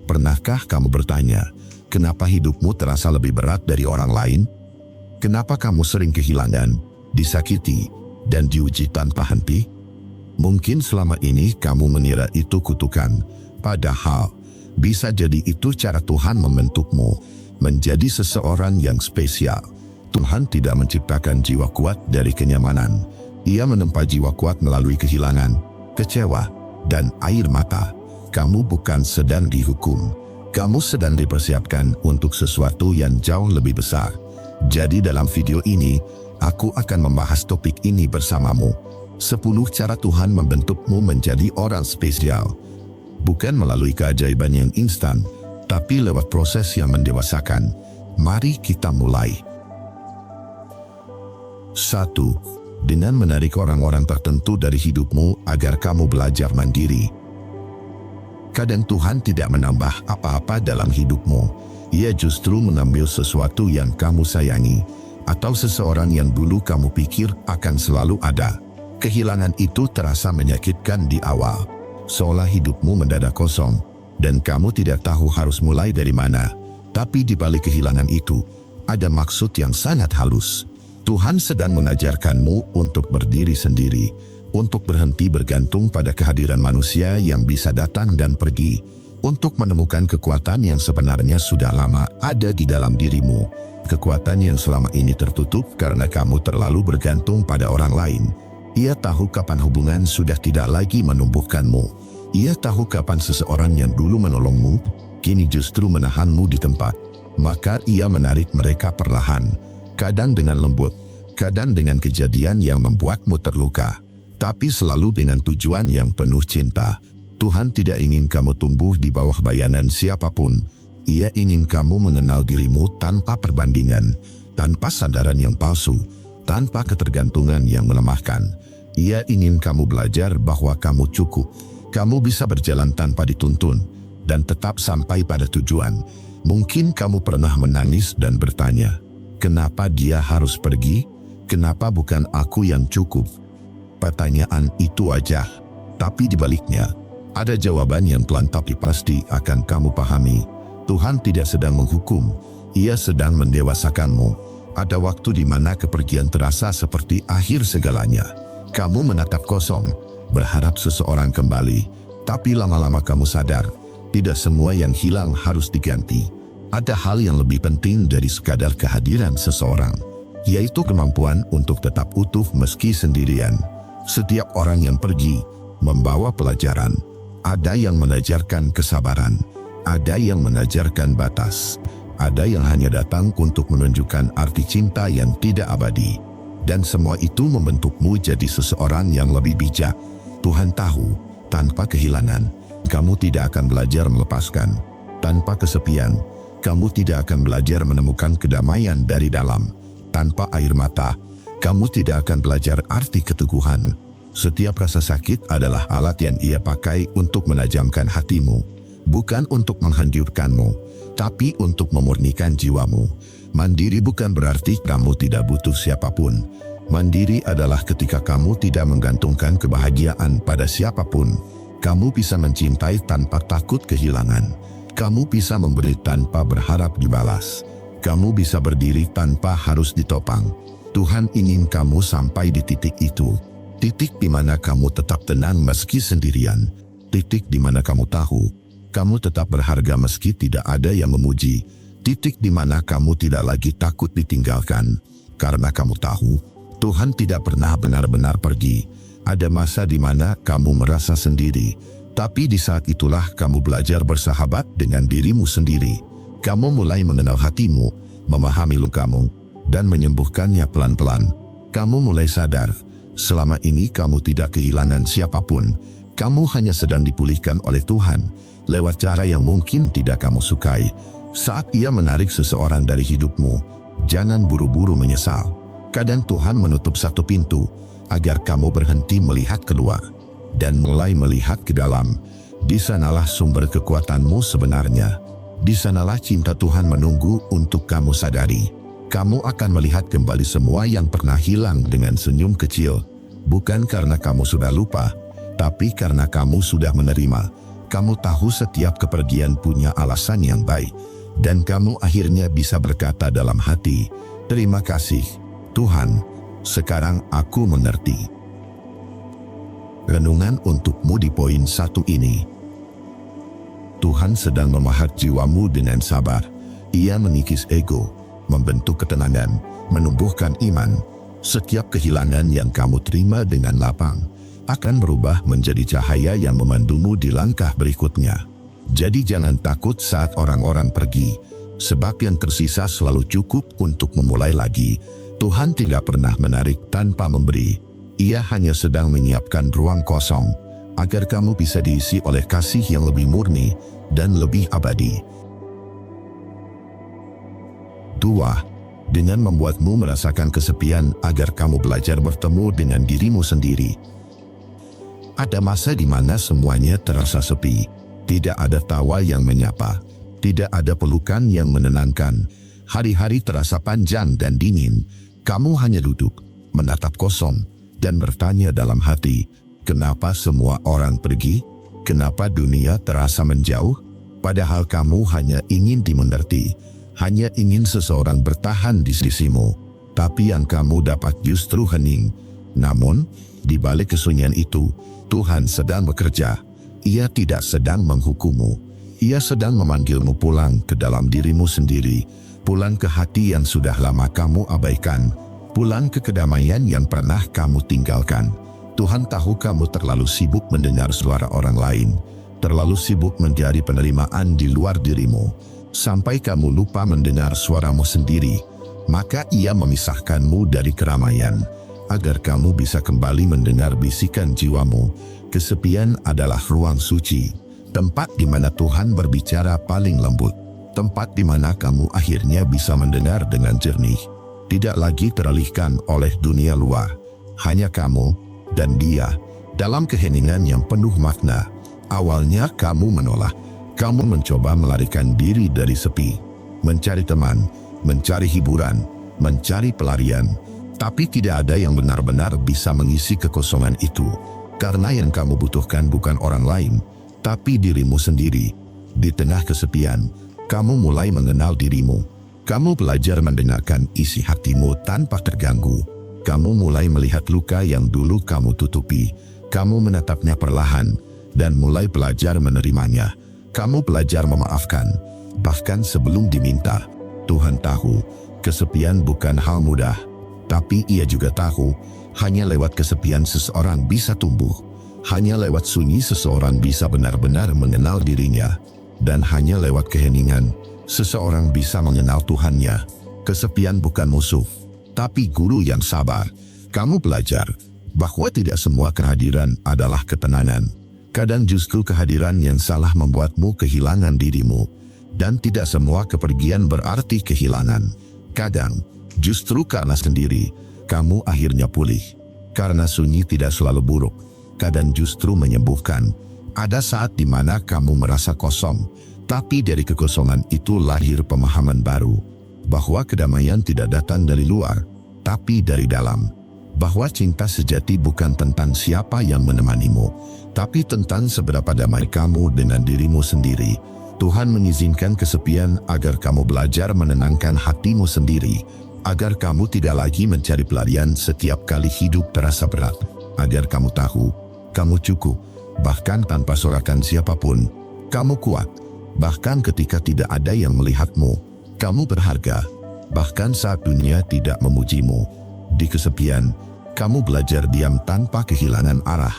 Pernahkah kamu bertanya, kenapa hidupmu terasa lebih berat dari orang lain? Kenapa kamu sering kehilangan, disakiti, dan diuji tanpa henti? Mungkin selama ini kamu mengira itu kutukan, padahal bisa jadi itu cara Tuhan membentukmu menjadi seseorang yang spesial. Tuhan tidak menciptakan jiwa kuat dari kenyamanan. Ia menempa jiwa kuat melalui kehilangan, kecewa, dan air mata. Kamu bukan sedang dihukum. Kamu sedang dipersiapkan untuk sesuatu yang jauh lebih besar. Jadi dalam video ini, aku akan membahas topik ini bersamamu. 10 cara Tuhan membentukmu menjadi orang spesial. Bukan melalui keajaiban yang instan, tapi lewat proses yang mendewasakan. Mari kita mulai. 1. Dengan menarik orang-orang tertentu dari hidupmu agar kamu belajar mandiri. Kadang Tuhan tidak menambah apa-apa dalam hidupmu. Ia justru mengambil sesuatu yang kamu sayangi, atau seseorang yang dulu kamu pikir akan selalu ada. Kehilangan itu terasa menyakitkan di awal, seolah hidupmu mendadak kosong, dan kamu tidak tahu harus mulai dari mana. Tapi di balik kehilangan itu, ada maksud yang sangat halus. Tuhan sedang mengajarkanmu untuk berdiri sendiri, untuk berhenti bergantung pada kehadiran manusia yang bisa datang dan pergi, untuk menemukan kekuatan yang sebenarnya sudah lama ada di dalam dirimu, kekuatan yang selama ini tertutup karena kamu terlalu bergantung pada orang lain. Ia tahu kapan hubungan sudah tidak lagi menumbuhkanmu. Ia tahu kapan seseorang yang dulu menolongmu, kini justru menahanmu di tempat. Maka ia menarik mereka perlahan, kadang dengan lembut, kadang dengan kejadian yang membuatmu terluka, tapi selalu dengan tujuan yang penuh cinta. Tuhan tidak ingin kamu tumbuh di bawah bayanan siapapun. Ia ingin kamu mengenal dirimu tanpa perbandingan, tanpa sandaran yang palsu, tanpa ketergantungan yang melemahkan. Ia ingin kamu belajar bahwa kamu cukup. Kamu bisa berjalan tanpa dituntun, dan tetap sampai pada tujuan. Mungkin kamu pernah menangis dan bertanya, kenapa dia harus pergi? Kenapa bukan aku yang cukup? Pertanyaan itu wajar, tapi di baliknya, ada jawaban yang pelan tapi pasti akan kamu pahami. Tuhan tidak sedang menghukum, Ia sedang mendewasakanmu. Ada waktu di mana kepergian terasa seperti akhir segalanya. Kamu menatap kosong, berharap seseorang kembali, tapi lama-lama kamu sadar, tidak semua yang hilang harus diganti. Ada hal yang lebih penting dari sekadar kehadiran seseorang, yaitu kemampuan untuk tetap utuh meski sendirian. Setiap orang yang pergi membawa pelajaran. Ada yang mengajarkan kesabaran, ada yang mengajarkan batas, ada yang hanya datang untuk menunjukkan arti cinta yang tidak abadi. Dan semua itu membentukmu jadi seseorang yang lebih bijak. Tuhan tahu, tanpa kehilangan, kamu tidak akan belajar melepaskan. Tanpa kesepian, kamu tidak akan belajar menemukan kedamaian dari dalam. Tanpa air mata, kamu tidak akan belajar arti keteguhan. Setiap rasa sakit adalah alat yang Ia pakai untuk menajamkan hatimu, bukan untuk menghancurkanmu, tapi untuk memurnikan jiwamu. Mandiri bukan berarti kamu tidak butuh siapapun. Mandiri adalah ketika kamu tidak menggantungkan kebahagiaan pada siapapun. Kamu bisa mencintai tanpa takut kehilangan. Kamu bisa memberi tanpa berharap dibalas. Kamu bisa berdiri tanpa harus ditopang. Tuhan ingin kamu sampai di titik itu. Titik di mana kamu tetap tenang meski sendirian. Titik di mana kamu tahu, kamu tetap berharga meski tidak ada yang memuji. Titik di mana kamu tidak lagi takut ditinggalkan. Karena kamu tahu, Tuhan tidak pernah benar-benar pergi. Ada masa di mana kamu merasa sendiri. Tapi di saat itulah kamu belajar bersahabat dengan dirimu sendiri. Kamu mulai mengenal hatimu, memahami lukamu, dan menyembuhkannya pelan-pelan. Kamu mulai sadar, selama ini kamu tidak kehilangan siapapun. Kamu hanya sedang dipulihkan oleh Tuhan, lewat cara yang mungkin tidak kamu sukai. Saat Ia menarik seseorang dari hidupmu, jangan buru-buru menyesal. Kadang Tuhan menutup satu pintu, agar kamu berhenti melihat keluar, dan mulai melihat ke dalam. Di sanalah sumber kekuatanmu sebenarnya. Di sanalah cinta Tuhan menunggu untuk kamu sadari. Kamu akan melihat kembali semua yang pernah hilang dengan senyum kecil. Bukan karena kamu sudah lupa, tapi karena kamu sudah menerima. Kamu tahu setiap kepergian punya alasan yang baik, dan kamu akhirnya bisa berkata dalam hati, "Terima kasih, Tuhan, sekarang aku mengerti." Renungan untukmu di poin 1 ini. Tuhan sedang memahat jiwamu dengan sabar. Ia mengikis ego, membentuk ketenangan, menumbuhkan iman. Setiap kehilangan yang kamu terima dengan lapang akan berubah menjadi cahaya yang memandumu di langkah berikutnya. Jadi jangan takut saat orang-orang pergi, sebab yang tersisa selalu cukup untuk memulai lagi. Tuhan tidak pernah menarik tanpa memberi. Ia hanya sedang menyiapkan ruang kosong, agar kamu bisa diisi oleh kasih yang lebih murni dan lebih abadi. 2. Dengan membuatmu merasakan kesepian agar kamu belajar bertemu dengan dirimu sendiri. Ada masa di mana semuanya terasa sepi. Tidak ada tawa yang menyapa. Tidak ada pelukan yang menenangkan. Hari-hari terasa panjang dan dingin. Kamu hanya duduk, menatap kosong, dan bertanya dalam hati, kenapa semua orang pergi? Kenapa dunia terasa menjauh? Padahal kamu hanya ingin dimengerti, hanya ingin seseorang bertahan di sisimu. Tapi yang kamu dapat justru hening. Namun, di balik kesunyian itu, Tuhan sedang bekerja. Ia tidak sedang menghukummu. Ia sedang memanggilmu pulang ke dalam dirimu sendiri, pulang ke hati yang sudah lama kamu abaikan, pulang ke kedamaian yang pernah kamu tinggalkan. Tuhan tahu kamu terlalu sibuk mendengar suara orang lain, terlalu sibuk mencari penerimaan di luar dirimu, sampai kamu lupa mendengar suaramu sendiri. Maka Ia memisahkanmu dari keramaian, agar kamu bisa kembali mendengar bisikan jiwamu. Kesepian adalah ruang suci, tempat di mana Tuhan berbicara paling lembut, tempat di mana kamu akhirnya bisa mendengar dengan jernih. Tidak lagi teralihkan oleh dunia luar, hanya kamu dan Dia dalam keheningan yang penuh makna. Awalnya kamu menolak, kamu mencoba melarikan diri dari sepi, mencari teman, mencari hiburan, mencari pelarian, tapi tidak ada yang benar-benar bisa mengisi kekosongan itu, karena yang kamu butuhkan bukan orang lain, tapi dirimu sendiri. Di tengah kesepian, kamu mulai mengenal dirimu. Kamu belajar mendengarkan isi hatimu tanpa terganggu. Kamu mulai melihat luka yang dulu kamu tutupi. Kamu menatapnya perlahan dan mulai belajar menerimanya. Kamu belajar memaafkan, bahkan sebelum diminta. Tuhan tahu, kesepian bukan hal mudah. Tapi Ia juga tahu, hanya lewat kesepian seseorang bisa tumbuh. Hanya lewat sunyi seseorang bisa benar-benar mengenal dirinya. Dan hanya lewat keheningan, seseorang bisa mengenal Tuhannya. Kesepian bukan musuh, tapi guru yang sabar. Kamu belajar bahwa tidak semua kehadiran adalah ketenangan. Kadang justru kehadiran yang salah membuatmu kehilangan dirimu. Dan tidak semua kepergian berarti kehilangan. Kadang, justru karena sendiri, kamu akhirnya pulih. Karena sunyi tidak selalu buruk, kadang justru menyembuhkan. Ada saat di mana kamu merasa kosong, tapi dari kekosongan itu lahir pemahaman baru, bahwa kedamaian tidak datang dari luar, tapi dari dalam. Bahwa cinta sejati bukan tentang siapa yang menemanimu, tapi tentang seberapa damai kamu dengan dirimu sendiri. Tuhan mengizinkan kesepian agar kamu belajar menenangkan hatimu sendiri, agar kamu tidak lagi mencari pelarian setiap kali hidup terasa berat, agar kamu tahu, kamu cukup, bahkan tanpa sorakan siapapun. Kamu kuat, bahkan ketika tidak ada yang melihatmu. Kamu berharga, bahkan saat dunia tidak memujimu. Di kesepian, kamu belajar diam tanpa kehilangan arah.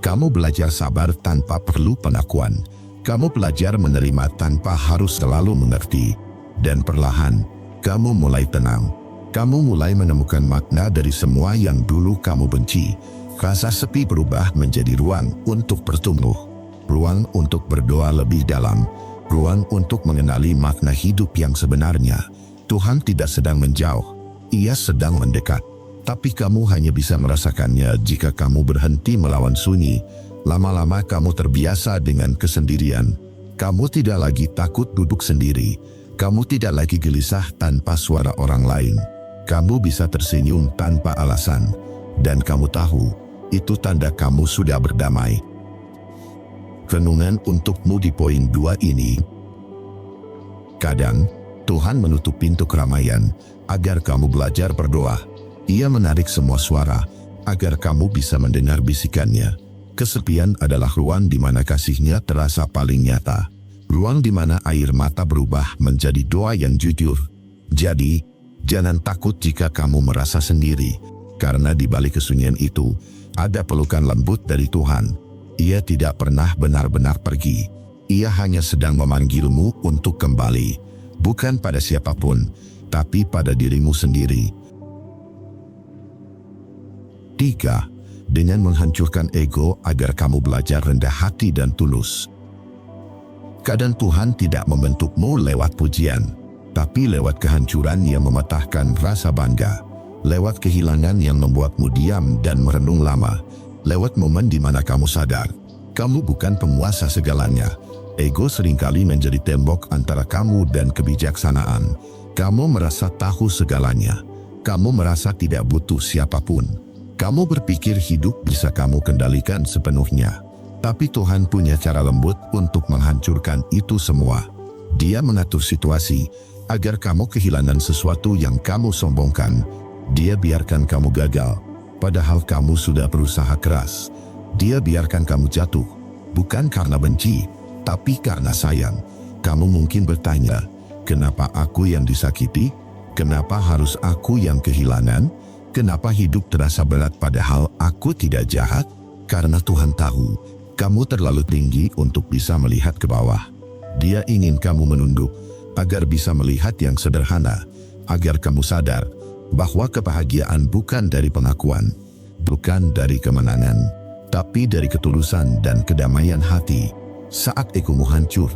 Kamu belajar sabar tanpa perlu pengakuan. Kamu belajar menerima tanpa harus selalu mengerti. Dan perlahan, kamu mulai tenang. Kamu mulai menemukan makna dari semua yang dulu kamu benci. Rasa sepi berubah menjadi ruang untuk bertumbuh. Ruang untuk berdoa lebih dalam. Ruang untuk mengenali makna hidup yang sebenarnya. Tuhan tidak sedang menjauh, Ia sedang mendekat. Tapi kamu hanya bisa merasakannya jika kamu berhenti melawan sunyi. Lama-lama kamu terbiasa dengan kesendirian. Kamu tidak lagi takut duduk sendiri. Kamu tidak lagi gelisah tanpa suara orang lain. Kamu bisa tersenyum tanpa alasan. Dan kamu tahu, itu tanda kamu sudah berdamai. Renungan untukmu di poin 2 ini. Kadang, Tuhan menutup pintu keramaian agar kamu belajar berdoa. Ia menarik semua suara agar kamu bisa mendengar bisikannya. Kesepian adalah ruang di mana kasihnya terasa paling nyata. Ruang di mana air mata berubah menjadi doa yang jujur. Jadi, jangan takut jika kamu merasa sendiri, karena di balik kesunyian itu, ada pelukan lembut dari Tuhan. Ia tidak pernah benar-benar pergi. Ia hanya sedang memanggilmu untuk kembali. Bukan pada siapapun, tapi pada dirimu sendiri. 3. Dengan menghancurkan ego agar kamu belajar rendah hati dan tulus. Kadang Tuhan tidak membentukmu lewat pujian, tapi lewat kehancuran yang mematahkan rasa bangga. Lewat kehilangan yang membuatmu diam dan merenung lama. Lewat momen di mana kamu sadar, kamu bukan penguasa segalanya. Ego seringkali menjadi tembok antara kamu dan kebijaksanaan. Kamu merasa tahu segalanya. Kamu merasa tidak butuh siapapun. Kamu berpikir hidup bisa kamu kendalikan sepenuhnya. Tapi Tuhan punya cara lembut untuk menghancurkan itu semua. Dia mengatur situasi agar kamu kehilangan sesuatu yang kamu sombongkan. Dia biarkan kamu gagal, padahal kamu sudah berusaha keras. Dia biarkan kamu jatuh, bukan karena benci, tapi karena sayang. Kamu mungkin bertanya, kenapa aku yang disakiti? Kenapa harus aku yang kehilangan? Kenapa hidup terasa berat padahal aku tidak jahat? Karena Tuhan tahu, kamu terlalu tinggi untuk bisa melihat ke bawah. Dia ingin kamu menunduk, agar bisa melihat yang sederhana, agar kamu sadar bahwa kebahagiaan bukan dari pengakuan, bukan dari kemenangan, tapi dari ketulusan dan kedamaian hati. Saat egomu hancur,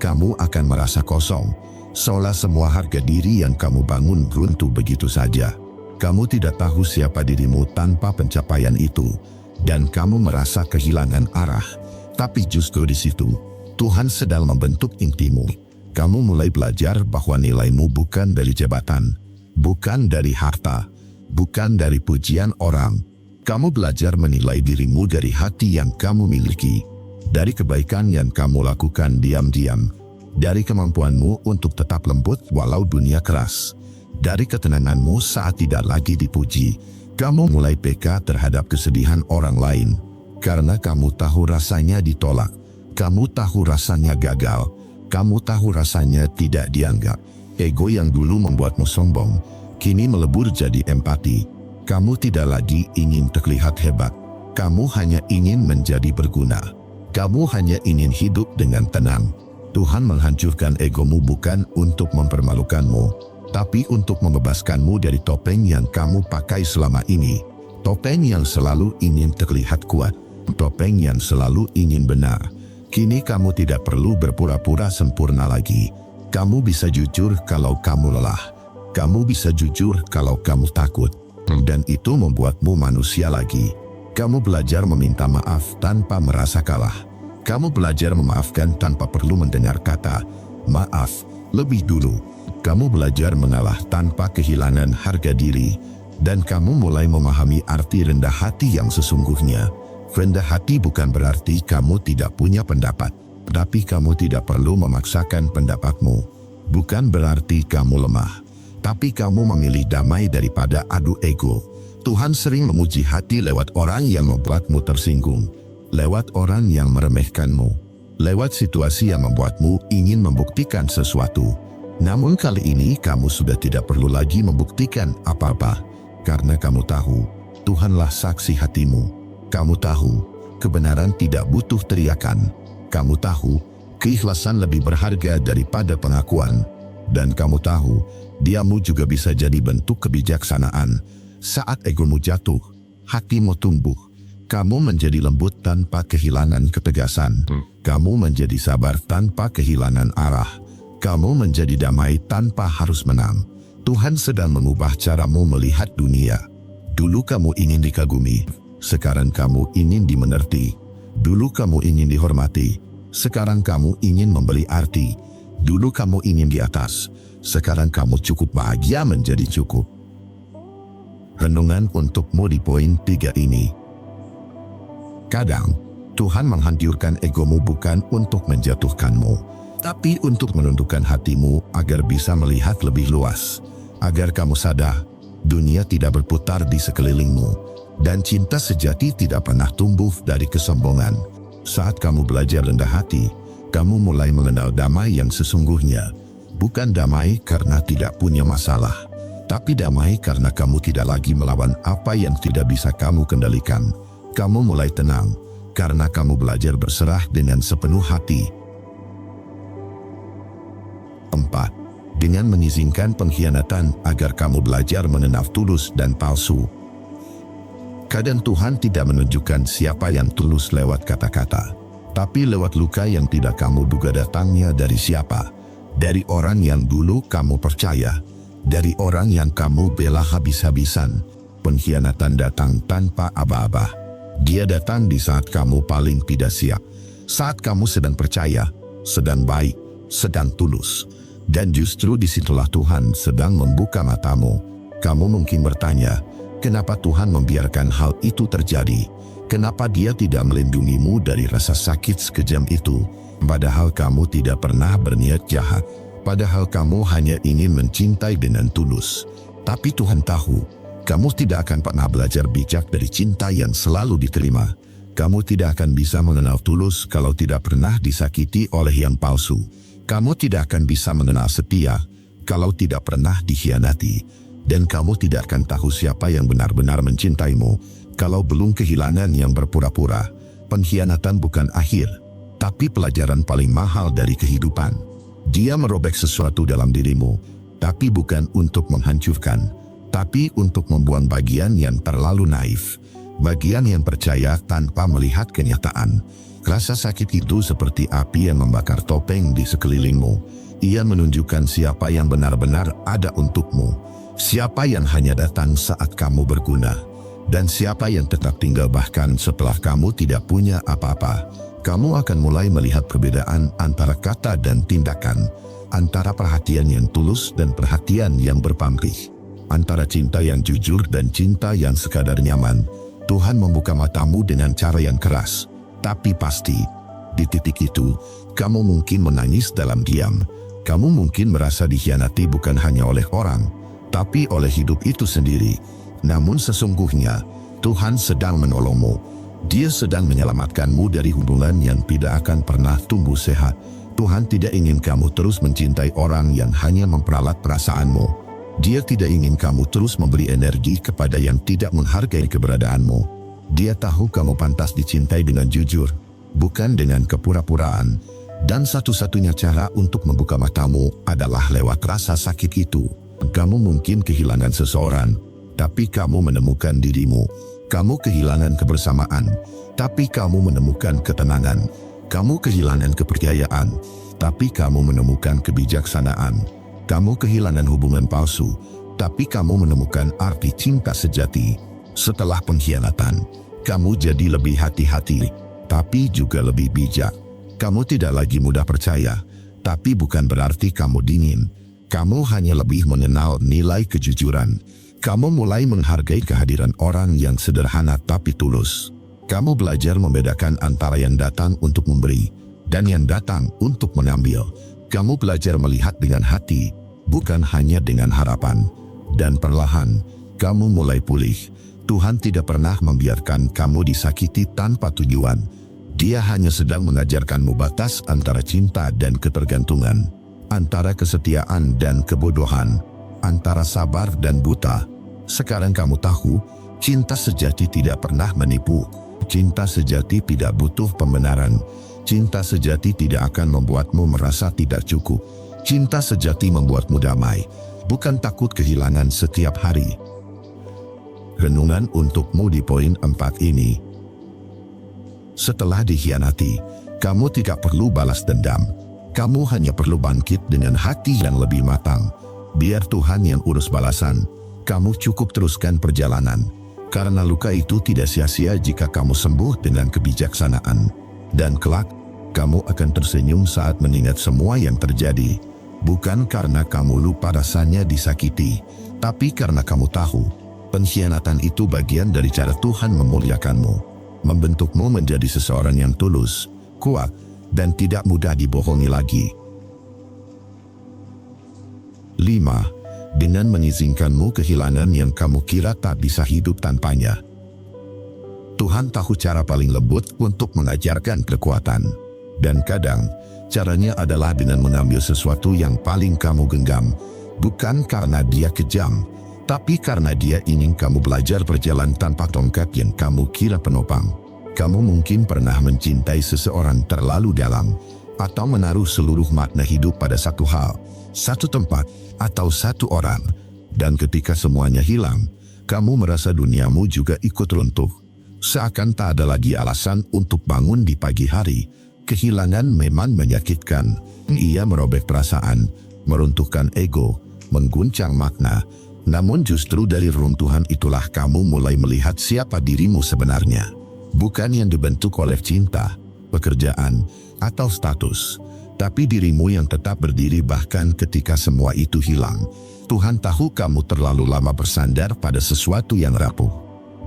kamu akan merasa kosong, seolah semua harga diri yang kamu bangun runtuh begitu saja. Kamu tidak tahu siapa dirimu tanpa pencapaian itu, dan kamu merasa kehilangan arah. Tapi justru di situ, Tuhan sedang membentuk intimu. Kamu mulai belajar bahwa nilaimu bukan dari jabatan, bukan dari harta, bukan dari pujian orang. Kamu belajar menilai dirimu dari hati yang kamu miliki, dari kebaikan yang kamu lakukan diam-diam, dari kemampuanmu untuk tetap lembut walau dunia keras, dari ketenanganmu saat tidak lagi dipuji. Kamu mulai peka terhadap kesedihan orang lain, karena kamu tahu rasanya ditolak, kamu tahu rasanya gagal, kamu tahu rasanya tidak dianggap. Ego yang dulu membuatmu sombong, kini melebur jadi empati. Kamu tidak lagi ingin terlihat hebat. Kamu hanya ingin menjadi berguna. Kamu hanya ingin hidup dengan tenang. Tuhan menghancurkan egomu bukan untuk mempermalukanmu, tapi untuk membebaskanmu dari topeng yang kamu pakai selama ini. Topeng yang selalu ingin terlihat kuat. Topeng yang selalu ingin benar. Kini kamu tidak perlu berpura-pura sempurna lagi. Kamu bisa jujur kalau kamu lelah. Kamu bisa jujur kalau kamu takut. Dan itu membuatmu manusia lagi. Kamu belajar meminta maaf tanpa merasa kalah. Kamu belajar memaafkan tanpa perlu mendengar kata maaf lebih dulu. Kamu belajar mengalah tanpa kehilangan harga diri. Dan kamu mulai memahami arti rendah hati yang sesungguhnya. Rendah hati bukan berarti kamu tidak punya pendapat, tapi kamu tidak perlu memaksakan pendapatmu. Bukan berarti kamu lemah, tapi kamu memilih damai daripada adu ego. Tuhan sering memuji hati lewat orang yang membuatmu tersinggung, lewat orang yang meremehkanmu, lewat situasi yang membuatmu ingin membuktikan sesuatu. Namun kali ini kamu sudah tidak perlu lagi membuktikan apa-apa, karena kamu tahu, Tuhanlah saksi hatimu. Kamu tahu, kebenaran tidak butuh teriakan. Kamu tahu, keikhlasan lebih berharga daripada pengakuan. Dan kamu tahu, diammu juga bisa jadi bentuk kebijaksanaan. Saat egomu jatuh, hatimu tumbuh. Kamu menjadi lembut tanpa kehilangan ketegasan. Kamu menjadi sabar tanpa kehilangan arah. Kamu menjadi damai tanpa harus menang. Tuhan sedang mengubah caramu melihat dunia. Dulu kamu ingin dikagumi, sekarang kamu ingin dimengerti. Dulu kamu ingin dihormati, sekarang kamu ingin memberi arti. Dulu kamu ingin di atas, sekarang kamu cukup bahagia menjadi cukup. Renungan untukmu di poin 3 ini. Kadang, Tuhan menghancurkan egomu bukan untuk menjatuhkanmu, tapi untuk menundukkan hatimu agar bisa melihat lebih luas. Agar kamu sadar, dunia tidak berputar di sekelilingmu, dan cinta sejati tidak pernah tumbuh dari kesombongan. Saat kamu belajar rendah hati, kamu mulai mengenal damai yang sesungguhnya. Bukan damai karena tidak punya masalah, tapi damai karena kamu tidak lagi melawan apa yang tidak bisa kamu kendalikan. Kamu mulai tenang karena kamu belajar berserah dengan sepenuh hati. 4. Dengan mengizinkan pengkhianatan agar kamu belajar mengenal tulus dan palsu. Kadang Tuhan tidak menunjukkan siapa yang tulus lewat kata-kata, tapi lewat luka yang tidak kamu duga datangnya dari siapa. Dari orang yang dulu kamu percaya, dari orang yang kamu bela habis-habisan. Pengkhianatan datang tanpa aba-aba. Dia datang di saat kamu paling tidak siap, saat kamu sedang percaya, sedang baik, sedang tulus. Dan justru disitulah Tuhan sedang membuka matamu. Kamu mungkin bertanya, kenapa Tuhan membiarkan hal itu terjadi? Kenapa Dia tidak melindungimu dari rasa sakit sekejam itu? Padahal kamu tidak pernah berniat jahat. Padahal kamu hanya ingin mencintai dengan tulus. Tapi Tuhan tahu, kamu tidak akan pernah belajar bijak dari cinta yang selalu diterima. Kamu tidak akan bisa mengenal tulus kalau tidak pernah disakiti oleh yang palsu. Kamu tidak akan bisa mengenal setia kalau tidak pernah dikhianati. Dan kamu tidak akan tahu siapa yang benar-benar mencintaimu kalau belum kehilangan yang berpura-pura. Pengkhianatan bukan akhir, tapi pelajaran paling mahal dari kehidupan. Dia merobek sesuatu dalam dirimu, tapi bukan untuk menghancurkan, tapi untuk membuang bagian yang terlalu naif, bagian yang percaya tanpa melihat kenyataan. Rasa sakit itu seperti api yang membakar topeng di sekelilingmu. Ia menunjukkan siapa yang benar-benar ada untukmu, siapa yang hanya datang saat kamu berguna, dan siapa yang tetap tinggal bahkan setelah kamu tidak punya apa-apa. Kamu akan mulai melihat perbedaan antara kata dan tindakan, antara perhatian yang tulus dan perhatian yang berpamrih, antara cinta yang jujur dan cinta yang sekadar nyaman. Tuhan membuka matamu dengan cara yang keras, tapi pasti. Di titik itu, kamu mungkin menangis dalam diam. Kamu mungkin merasa dikhianati bukan hanya oleh orang, tapi oleh hidup itu sendiri. Namun sesungguhnya, Tuhan sedang menolongmu. Dia sedang menyelamatkanmu dari hubungan yang tidak akan pernah tumbuh sehat. Tuhan tidak ingin kamu terus mencintai orang yang hanya memperalat perasaanmu. Dia tidak ingin kamu terus memberi energi kepada yang tidak menghargai keberadaanmu. Dia tahu kamu pantas dicintai dengan jujur, bukan dengan kepura-puraan. Dan satu-satunya cara untuk membuka matamu adalah lewat rasa sakit itu. Kamu mungkin kehilangan seseorang, tapi kamu menemukan dirimu. Kamu kehilangan kebersamaan, tapi kamu menemukan ketenangan. Kamu kehilangan kepercayaan, tapi kamu menemukan kebijaksanaan. Kamu kehilangan hubungan palsu, tapi kamu menemukan arti cinta sejati. Setelah pengkhianatan, kamu jadi lebih hati-hati, tapi juga lebih bijak. Kamu tidak lagi mudah percaya, tapi bukan berarti kamu dingin. Kamu hanya lebih mengenal nilai kejujuran. Kamu mulai menghargai kehadiran orang yang sederhana tapi tulus. Kamu belajar membedakan antara yang datang untuk memberi dan yang datang untuk mengambil. Kamu belajar melihat dengan hati, bukan hanya dengan harapan. Dan perlahan, kamu mulai pulih. Tuhan tidak pernah membiarkan kamu disakiti tanpa tujuan. Dia hanya sedang mengajarkanmu batas antara cinta dan ketergantungan, antara kesetiaan dan kebodohan, antara sabar dan buta. Sekarang kamu tahu, cinta sejati tidak pernah menipu. Cinta sejati tidak butuh pembenaran. Cinta sejati tidak akan membuatmu merasa tidak cukup. Cinta sejati membuatmu damai, bukan takut kehilangan setiap hari. Renungan untukmu di poin 4 ini. Setelah dikhianati, kamu tidak perlu balas dendam. Kamu hanya perlu bangkit dengan hati yang lebih matang. Biar Tuhan yang urus balasan. Kamu cukup teruskan perjalanan, karena luka itu tidak sia-sia jika kamu sembuh dengan kebijaksanaan. Dan kelak, kamu akan tersenyum saat mengingat semua yang terjadi. Bukan karena kamu lupa rasanya disakiti, tapi karena kamu tahu, pengkhianatan itu bagian dari cara Tuhan memuliakanmu. membentukmu menjadi seseorang yang tulus, kuat, dan tidak mudah dibohongi lagi. 5. Dengan mengizinkanmu kehilangan yang kamu kira tak bisa hidup tanpanya. Tuhan tahu cara paling lembut untuk mengajarkan kekuatan. Dan kadang, caranya adalah dengan mengambil sesuatu yang paling kamu genggam, bukan karena dia kejam, tapi karena dia ingin kamu belajar berjalan tanpa tongkat yang kamu kira penopang. Kamu mungkin pernah mencintai seseorang terlalu dalam, atau menaruh seluruh makna hidup pada satu hal, satu tempat, atau satu orang. Dan ketika semuanya hilang, kamu merasa duniamu juga ikut runtuh. Seakan tak ada lagi alasan untuk bangun di pagi hari. Kehilangan memang menyakitkan. Ia merobek perasaan, meruntuhkan ego, mengguncang makna. Namun justru dari runtuhan itulah kamu mulai melihat siapa dirimu sebenarnya. Bukan yang dibentuk oleh cinta, pekerjaan, atau status, tapi dirimu yang tetap berdiri bahkan ketika semua itu hilang. Tuhan tahu kamu terlalu lama bersandar pada sesuatu yang rapuh.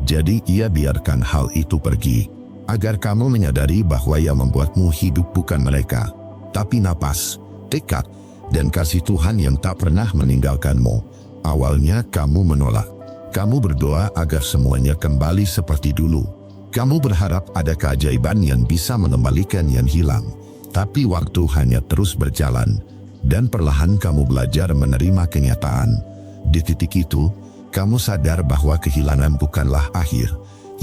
Jadi ia biarkan hal itu pergi, agar kamu menyadari bahwa yang membuatmu hidup bukan mereka, tapi napas, tekad, dan kasih Tuhan yang tak pernah meninggalkanmu. Awalnya kamu menolak. Kamu berdoa agar semuanya kembali seperti dulu. Kamu berharap ada keajaiban yang bisa mengembalikan yang hilang. Tapi waktu hanya terus berjalan, dan perlahan kamu belajar menerima kenyataan. Di titik itu, kamu sadar bahwa kehilangan bukanlah akhir.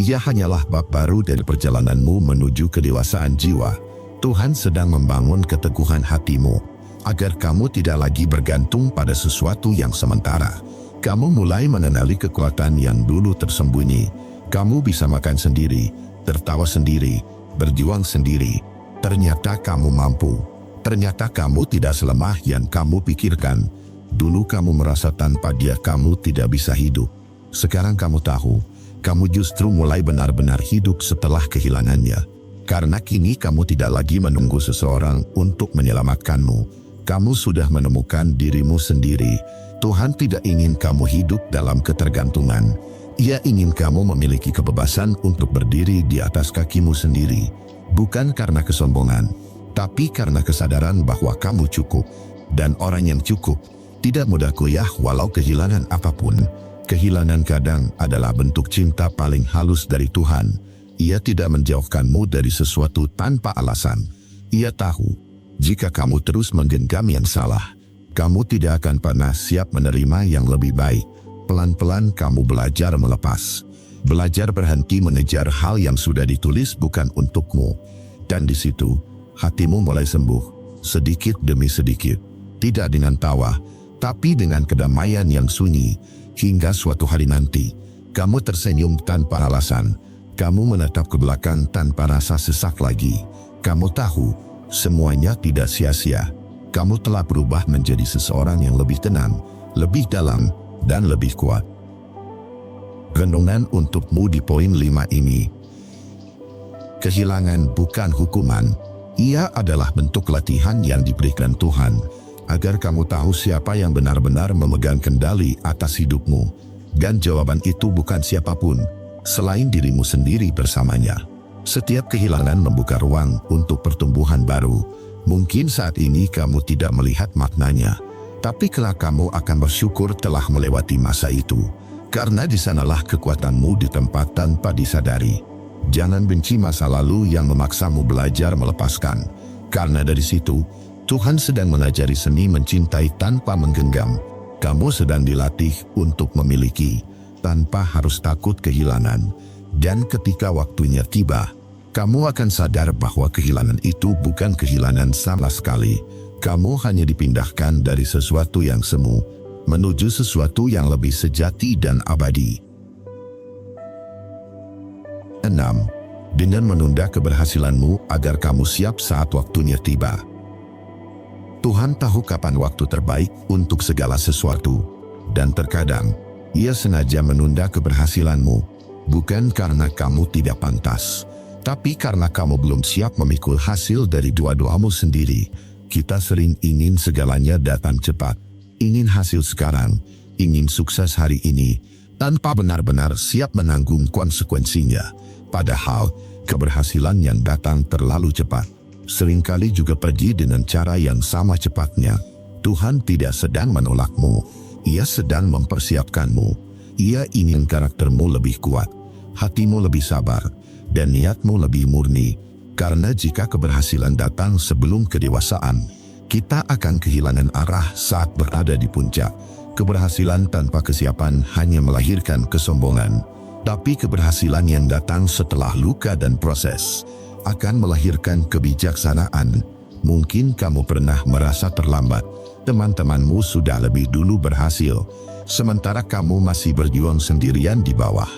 Ia hanyalah bab baru dari perjalananmu menuju kedewasaan jiwa. Tuhan sedang membangun keteguhan hatimu, agar kamu tidak lagi bergantung pada sesuatu yang sementara. Kamu mulai mengenali kekuatan yang dulu tersembunyi. Kamu bisa makan sendiri, tertawa sendiri, berjuang sendiri. Ternyata kamu mampu. Ternyata kamu tidak selemah yang kamu pikirkan. Dulu kamu merasa tanpa dia kamu tidak bisa hidup. Sekarang kamu tahu, kamu justru mulai benar-benar hidup setelah kehilangannya. Karena kini kamu tidak lagi menunggu seseorang untuk menyelamatkanmu. Kamu sudah menemukan dirimu sendiri. Tuhan tidak ingin kamu hidup dalam ketergantungan. Ia ingin kamu memiliki kebebasan untuk berdiri di atas kakimu sendiri. Bukan karena kesombongan, tapi karena kesadaran bahwa kamu cukup. Dan orang yang cukup tidak mudah goyah walau kehilangan apapun. Kehilangan kadang adalah bentuk cinta paling halus dari Tuhan. Ia tidak menjauhkanmu dari sesuatu tanpa alasan. Ia tahu, jika kamu terus menggenggam yang salah, kamu tidak akan pernah siap menerima yang lebih baik. Pelan-pelan kamu belajar melepas. Belajar berhenti mengejar hal yang sudah ditulis bukan untukmu. Dan di situ, hatimu mulai sembuh, sedikit demi sedikit. Tidak dengan tawa, tapi dengan kedamaian yang sunyi. Hingga suatu hari nanti, kamu tersenyum tanpa alasan. Kamu menatap ke belakang tanpa rasa sesak lagi. Kamu tahu, semuanya tidak sia-sia. Kamu telah berubah menjadi seseorang yang lebih tenang, lebih dalam, dan lebih kuat. Renungan untukmu di poin 5 ini. Kehilangan bukan hukuman. Ia adalah bentuk latihan yang diberikan Tuhan, agar kamu tahu siapa yang benar-benar memegang kendali atas hidupmu. Dan jawaban itu bukan siapapun, selain dirimu sendiri bersamanya. Setiap kehilangan membuka ruang untuk pertumbuhan baru. Mungkin saat ini kamu tidak melihat maknanya, tapi kelak kamu akan bersyukur telah melewati masa itu. Karena di sanalah kekuatanmu ditempat tanpa disadari. Jangan benci masa lalu yang memaksamu belajar melepaskan. Karena dari situ, Tuhan sedang mengajari seni mencintai tanpa menggenggam. Kamu sedang dilatih untuk memiliki, tanpa harus takut kehilangan. Dan ketika waktunya tiba, kamu akan sadar bahwa kehilangan itu bukan kehilangan sama sekali. Kamu hanya dipindahkan dari sesuatu yang semu menuju sesuatu yang lebih sejati dan abadi. 6. Dengan menunda keberhasilanmu agar kamu siap saat waktunya tiba. Tuhan tahu kapan waktu terbaik untuk segala sesuatu, dan terkadang Ia sengaja menunda keberhasilanmu, bukan karena kamu tidak pantas, tapi karena kamu belum siap memikul hasil dari doa-doamu sendiri. Kita sering ingin segalanya datang cepat, ingin hasil sekarang, ingin sukses hari ini, tanpa benar-benar siap menanggung konsekuensinya. Padahal, keberhasilan yang datang terlalu cepat seringkali juga pergi dengan cara yang sama cepatnya. Tuhan tidak sedang menolakmu, Ia sedang mempersiapkanmu. Ia ingin karaktermu lebih kuat, hatimu lebih sabar, dan niatmu lebih murni. Karena jika keberhasilan datang sebelum kedewasaan, kita akan kehilangan arah saat berada di puncak. Keberhasilan tanpa kesiapan hanya melahirkan kesombongan, tapi keberhasilan yang datang setelah luka dan proses akan melahirkan kebijaksanaan. Mungkin kamu pernah merasa terlambat. Teman-temanmu sudah lebih dulu berhasil, sementara kamu masih berjuang sendirian di bawah.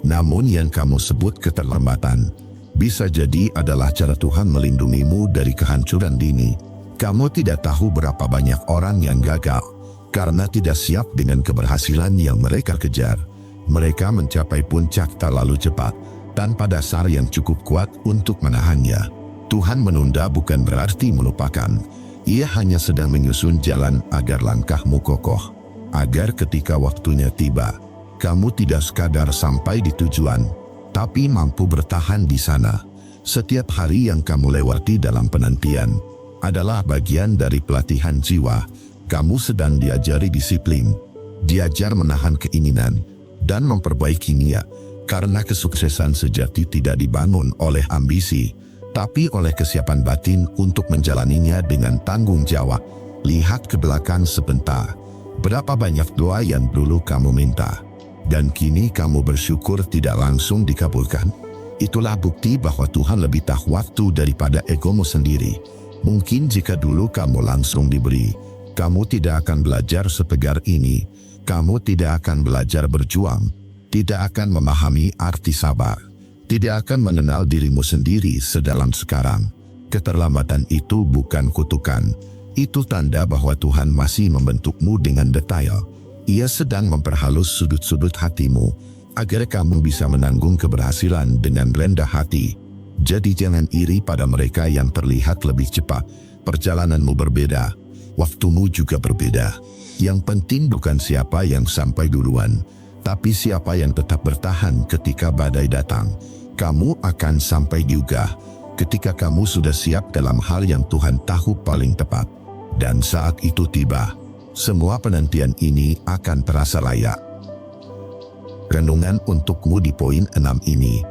Namun yang kamu sebut keterlambatan bisa jadi adalah cara Tuhan melindungimu dari kehancuran dini. Kamu tidak tahu berapa banyak orang yang gagal karena tidak siap dengan keberhasilan yang mereka kejar. Mereka mencapai puncak terlalu cepat, tanpa dasar yang cukup kuat untuk menahannya. Tuhan menunda bukan berarti melupakan. Ia hanya sedang menyusun jalan agar langkahmu kokoh. Agar ketika waktunya tiba, kamu tidak sekadar sampai di tujuan, tapi mampu bertahan di sana. Setiap hari yang kamu lewati dalam penantian adalah bagian dari pelatihan jiwa. Kamu sedang diajari disiplin, diajar menahan keinginan, dan memperbaiki niat. Karena kesuksesan sejati tidak dibangun oleh ambisi, tapi oleh kesiapan batin untuk menjalaninya dengan tanggung jawab. Lihat ke belakang sebentar. Berapa banyak doa yang dulu kamu minta, dan kini kamu bersyukur tidak langsung dikabulkan? Itulah bukti bahwa Tuhan lebih tahu waktu daripada egomu sendiri. Mungkin jika dulu kamu langsung diberi, kamu tidak akan belajar setegar ini. Kamu tidak akan belajar berjuang, tidak akan memahami arti sabar, tidak akan mengenal dirimu sendiri sedalam sekarang. Keterlambatan itu bukan kutukan, itu tanda bahwa Tuhan masih membentukmu dengan detail. Ia sedang memperhalus sudut-sudut hatimu, agar kamu bisa menanggung keberhasilan dengan rendah hati. Jadi jangan iri pada mereka yang terlihat lebih cepat. Perjalananmu berbeda, waktumu juga berbeda. Yang penting bukan siapa yang sampai duluan, tapi siapa yang tetap bertahan ketika badai datang. Kamu akan sampai juga ketika kamu sudah siap dalam hal yang Tuhan tahu paling tepat. Dan saat itu tiba, semua penantian ini akan terasa layak. Renungan untukmu di poin 6 ini.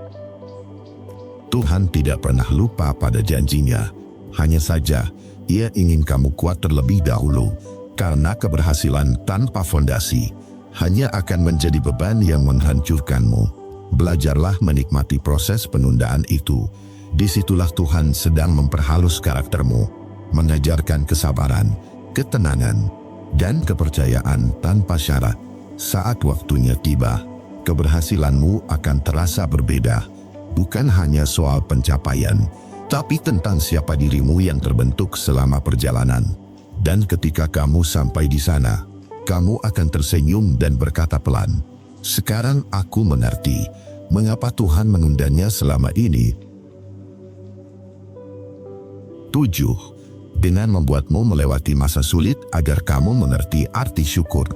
Tuhan tidak pernah lupa pada janjinya. Hanya saja, Ia ingin kamu kuat terlebih dahulu. Karena keberhasilan tanpa fondasi hanya akan menjadi beban yang menghancurkanmu. Belajarlah menikmati proses penundaan itu. Disitulah Tuhan sedang memperhalus karaktermu, mengajarkan kesabaran, ketenangan, dan kepercayaan tanpa syarat. Saat waktunya tiba, keberhasilanmu akan terasa berbeda. Bukan hanya soal pencapaian, tapi tentang siapa dirimu yang terbentuk selama perjalanan. Dan ketika kamu sampai di sana, kamu akan tersenyum dan berkata pelan, "Sekarang aku mengerti mengapa Tuhan menundanya selama ini." 7. Dengan membuatmu melewati masa sulit agar kamu mengerti arti syukur.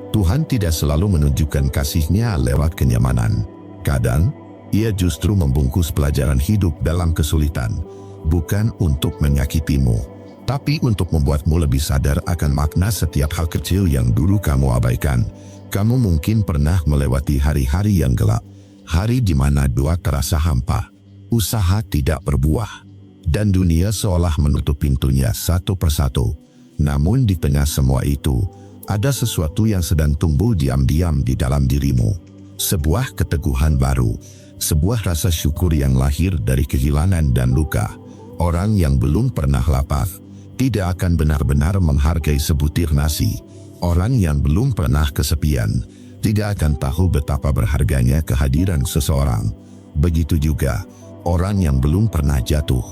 Tuhan tidak selalu menunjukkan kasih-Nya lewat kenyamanan. Kadang, Ia justru membungkus pelajaran hidup dalam kesulitan, bukan untuk menyakitimu, tapi untuk membuatmu lebih sadar akan makna setiap hal kecil yang dulu kamu abaikan. Kamu mungkin pernah melewati hari-hari yang gelap, hari di mana doa terasa hampa, usaha tidak berbuah, dan dunia seolah menutup pintunya satu persatu. Namun di tengah semua itu, ada sesuatu yang sedang tumbuh diam-diam di dalam dirimu. Sebuah keteguhan baru, sebuah rasa syukur yang lahir dari kehilangan dan luka. Orang yang belum pernah lapar tidak akan benar-benar menghargai sebutir nasi. Orang yang belum pernah kesepian tidak akan tahu betapa berharganya kehadiran seseorang. Begitu juga, orang yang belum pernah jatuh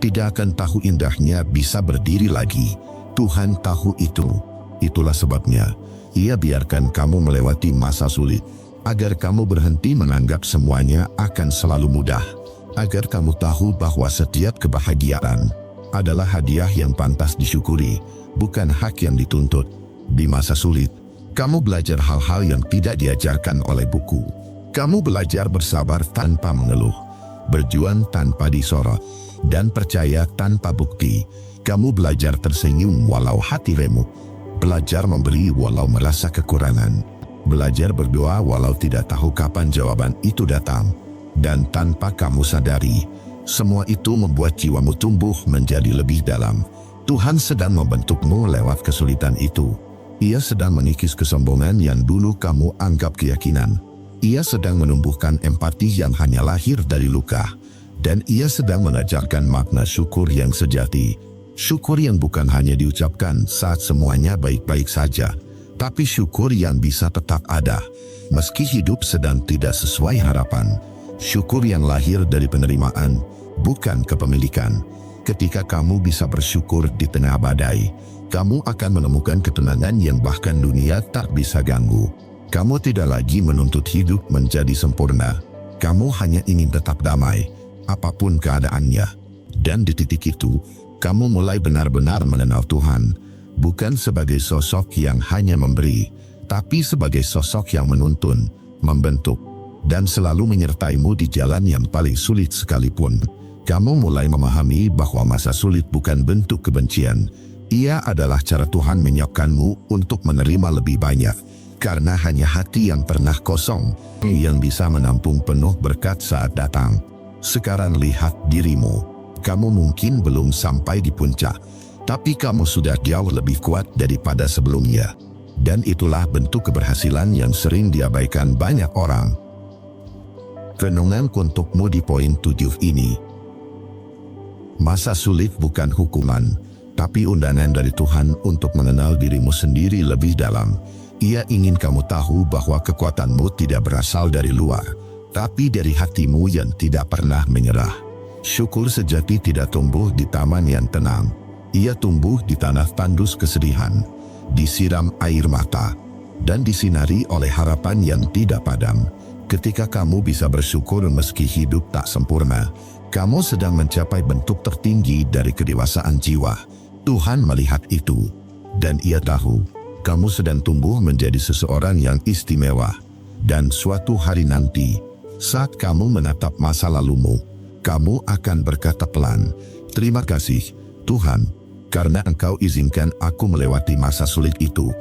tidak akan tahu indahnya bisa berdiri lagi. Tuhan tahu itu. Itulah sebabnya Ia biarkan kamu melewati masa sulit, agar kamu berhenti menganggap semuanya akan selalu mudah. Agar kamu tahu bahwa setiap kebahagiaan adalah hadiah yang pantas disyukuri, bukan hak yang dituntut. Di masa sulit, kamu belajar hal-hal yang tidak diajarkan oleh buku. Kamu belajar bersabar tanpa mengeluh, berjuang tanpa disorot, dan percaya tanpa bukti. Kamu belajar tersenyum walau hati remuk, belajar memberi walau merasa kekurangan, belajar berdoa walau tidak tahu kapan jawaban itu datang. Dan tanpa kamu sadari, semua itu membuat jiwamu tumbuh menjadi lebih dalam. Tuhan sedang membentukmu lewat kesulitan itu. Ia sedang mengikis kesombongan yang dulu kamu anggap keyakinan. Ia sedang menumbuhkan empati yang hanya lahir dari luka. Dan ia sedang mengajarkan makna syukur yang sejati. Syukur yang bukan hanya diucapkan saat semuanya baik-baik saja, tapi syukur yang bisa tetap ada, meski hidup sedang tidak sesuai harapan. Syukur yang lahir dari penerimaan, bukan kepemilikan. Ketika kamu bisa bersyukur di tengah badai, kamu akan menemukan ketenangan yang bahkan dunia tak bisa ganggu. Kamu tidak lagi menuntut hidup menjadi sempurna. Kamu hanya ingin tetap damai, apapun keadaannya. Dan di titik itu, kamu mulai benar-benar mengenal Tuhan, bukan sebagai sosok yang hanya memberi, tapi sebagai sosok yang menuntun, membentuk, dan selalu menyertaimu di jalan yang paling sulit sekalipun. Kamu mulai memahami bahwa masa sulit bukan bentuk kebencian. Ia adalah cara Tuhan menyiapkanmu untuk menerima lebih banyak. Karena hanya hati yang pernah kosong yang bisa menampung penuh berkat saat datang. Sekarang lihat dirimu. Kamu mungkin belum sampai di puncak, tapi kamu sudah jauh lebih kuat daripada sebelumnya. Dan itulah bentuk keberhasilan yang sering diabaikan banyak orang. Renungan untukmu di poin 7 ini. Masa sulit bukan hukuman, tapi undangan dari Tuhan untuk mengenal dirimu sendiri lebih dalam. Ia ingin kamu tahu bahwa kekuatanmu tidak berasal dari luar, tapi dari hatimu yang tidak pernah menyerah. Syukur sejati tidak tumbuh di taman yang tenang. Ia tumbuh di tanah tandus kesedihan, disiram air mata, dan disinari oleh harapan yang tidak padam. Ketika kamu bisa bersyukur meski hidup tak sempurna, kamu sedang mencapai bentuk tertinggi dari kedewasaan jiwa. Tuhan melihat itu, dan Ia tahu kamu sedang tumbuh menjadi seseorang yang istimewa. Dan suatu hari nanti, saat kamu menatap masa lalumu, kamu akan berkata pelan, "Terima kasih, Tuhan, karena Engkau izinkan aku melewati masa sulit itu."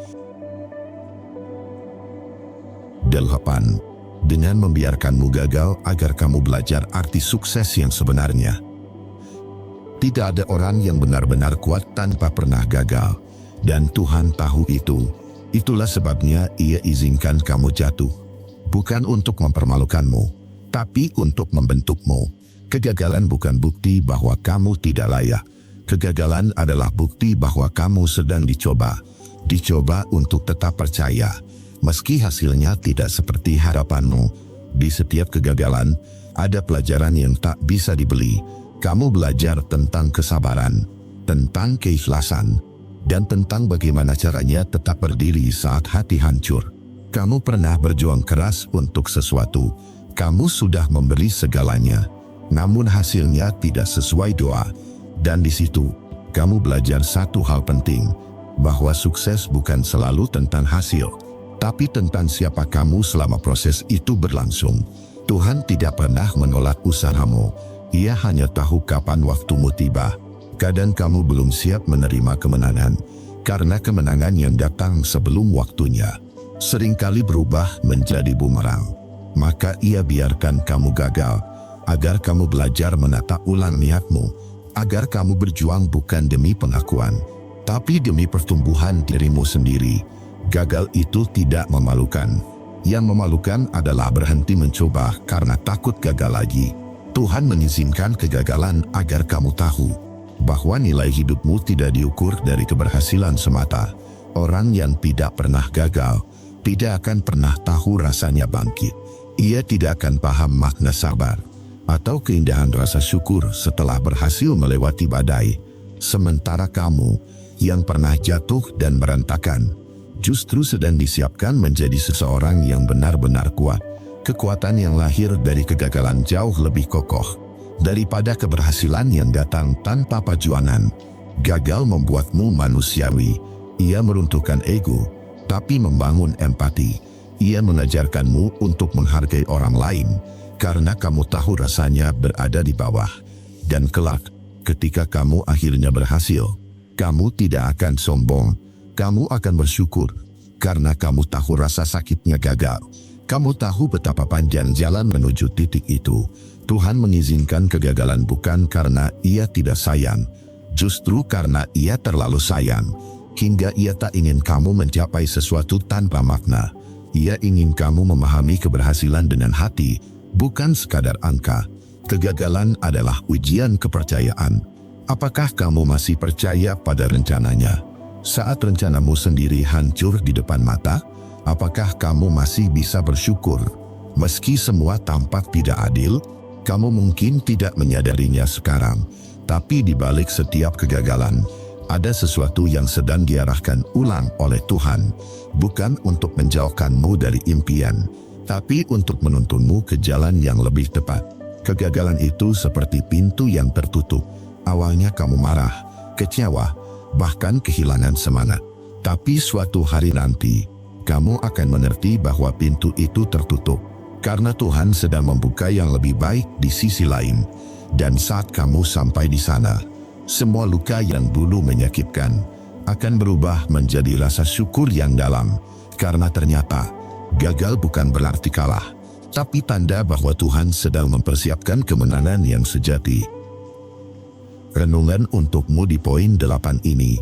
8. Dengan membiarkanmu gagal agar kamu belajar arti sukses yang sebenarnya. Tidak ada orang yang benar-benar kuat tanpa pernah gagal. Dan Tuhan tahu itu. Itulah sebabnya Ia izinkan kamu jatuh. Bukan untuk mempermalukanmu, tapi untuk membentukmu. Kegagalan bukan bukti bahwa kamu tidak layak. Kegagalan adalah bukti bahwa kamu sedang dicoba. Dicoba untuk tetap percaya. Meski hasilnya tidak seperti harapanmu. Di setiap kegagalan, ada pelajaran yang tak bisa dibeli. Kamu belajar tentang kesabaran, tentang keikhlasan, dan tentang bagaimana caranya tetap berdiri saat hati hancur. Kamu pernah berjuang keras untuk sesuatu. Kamu sudah memberi segalanya, namun hasilnya tidak sesuai doa. Dan di situ, kamu belajar satu hal penting, bahwa sukses bukan selalu tentang hasil, tapi tentang siapa kamu selama proses itu berlangsung. Tuhan tidak pernah menolak usahamu. Ia hanya tahu kapan waktumu tiba. Kadang kamu belum siap menerima kemenangan, karena kemenangan yang datang sebelum waktunya seringkali berubah menjadi bumerang. Maka Ia biarkan kamu gagal, agar kamu belajar menata ulang niatmu, agar kamu berjuang bukan demi pengakuan, tapi demi pertumbuhan dirimu sendiri. Gagal itu tidak memalukan. Yang memalukan adalah berhenti mencoba karena takut gagal lagi. Tuhan mengizinkan kegagalan agar kamu tahu bahwa nilai hidupmu tidak diukur dari keberhasilan semata. Orang yang tidak pernah gagal tidak akan pernah tahu rasanya bangkit. Ia tidak akan paham makna sabar atau keindahan rasa syukur setelah berhasil melewati badai. Sementara kamu yang pernah jatuh dan berantakan, justru sedang disiapkan menjadi seseorang yang benar-benar kuat. Kekuatan yang lahir dari kegagalan jauh lebih kokoh daripada keberhasilan yang datang tanpa perjuangan. Gagal membuatmu manusiawi. Ia meruntuhkan ego, tapi membangun empati. Ia mengajarkanmu untuk menghargai orang lain karena kamu tahu rasanya berada di bawah. Dan kelak, ketika kamu akhirnya berhasil, kamu tidak akan sombong. Kamu akan bersyukur karena kamu tahu rasa sakitnya gagal. Kamu tahu betapa panjang jalan menuju titik itu. Tuhan mengizinkan kegagalan bukan karena Ia tidak sayang, justru karena Ia terlalu sayang, hingga Ia tak ingin kamu mencapai sesuatu tanpa makna. Ia ingin kamu memahami keberhasilan dengan hati, bukan sekadar angka. Kegagalan adalah ujian kepercayaan. Apakah kamu masih percaya pada rencananya? Saat rencanamu sendiri hancur di depan mata, apakah kamu masih bisa bersyukur? Meski semua tampak tidak adil, kamu mungkin tidak menyadarinya sekarang. Tapi di balik setiap kegagalan, ada sesuatu yang sedang diarahkan ulang oleh Tuhan, bukan untuk menjauhkanmu dari impian, tapi untuk menuntunmu ke jalan yang lebih tepat. Kegagalan itu seperti pintu yang tertutup. Awalnya kamu marah, kecewa, bahkan kehilangan semangat. Tapi suatu hari nanti, kamu akan mengerti bahwa pintu itu tertutup, karena Tuhan sedang membuka yang lebih baik di sisi lain. Dan saat kamu sampai di sana, semua luka yang dulu menyakitkan akan berubah menjadi rasa syukur yang dalam, karena ternyata gagal bukan berarti kalah, tapi tanda bahwa Tuhan sedang mempersiapkan kemenangan yang sejati. Renungan untukmu di poin 8 ini.